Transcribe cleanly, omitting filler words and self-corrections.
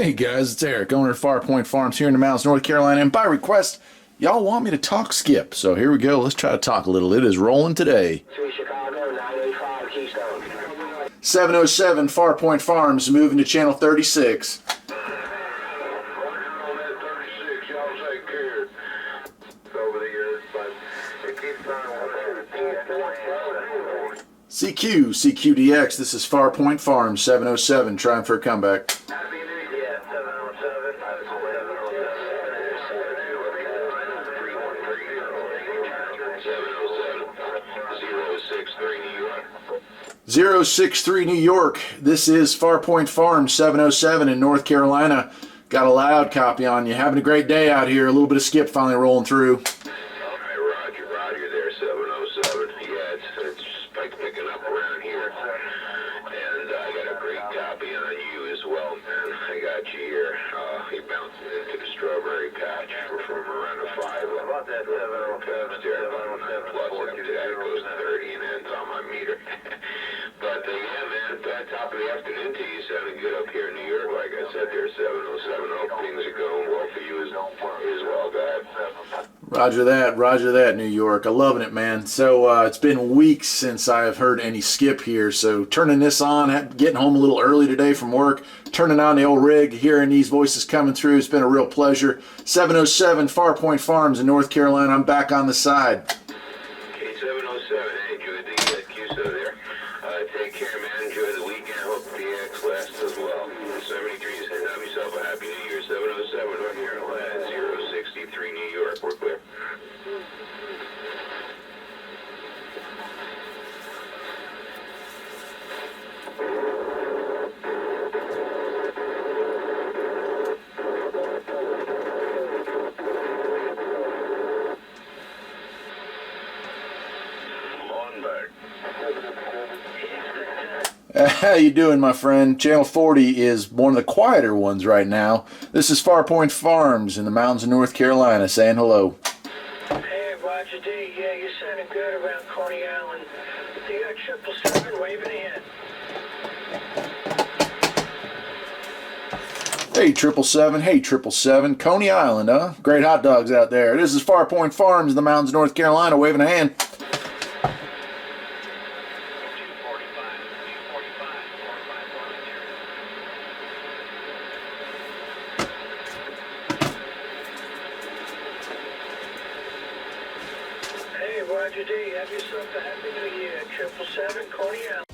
Hey guys, it's Eric, owner of Farpoint Farms here in the mountains, North Carolina, and by request, y'all want me to talk skip. So here we go, let's try to talk a little. It is rolling today. 707 Farpoint Farms, moving to channel 36. CQDX, this is Farpoint Farms, 707, trying for a comeback. 063 New York, this is Farpoint Farms, 707 in North Carolina. Got a loud copy on you. Having a great day out here. A little bit of skip finally rolling through. Roger there, 707. Yeah, it's picking up around here. And I got a great copy on you as well, man. I got you here. You're bouncing into the strawberry patch from around a 5. About that 707. There, about 9 plus up to that. It goes 30 and ends on my meter. But yeah, man, top of the afternoon to you. Sounding good up here in New York. Like I said, there, 707. Hope things are going well for you as well, guys. Roger that, New York. I'm loving it, man. So it's been weeks since I've heard any skip here. So turning this on, getting home a little early today from work, turning on the old rig, hearing these voices coming through. It's been a real pleasure. 707 Farpoint Farms in North Carolina. I'm back on the side. Okay, 707. Hey, enjoy the QSO there. Take care, man. Enjoy the weekend. Hope the DX lasts as well. 73 is have yourself a happy New Year. 707 North Carolina, 063 New York. We're clear. How you doing, my friend? Channel 40 is one of the quieter ones right now. This is Farpoint Farms in the mountains of North Carolina saying hello. Hey, Roger D. Yeah, you're sounding good around Coney Island. The 777 waving in. Hey, 777. Coney Island, huh? Great hot dogs out there. This is Farpoint Farms in the mountains of North Carolina waving a hand. Hey, Roger D. Have yourself a happy New Year. 777 Coney Island.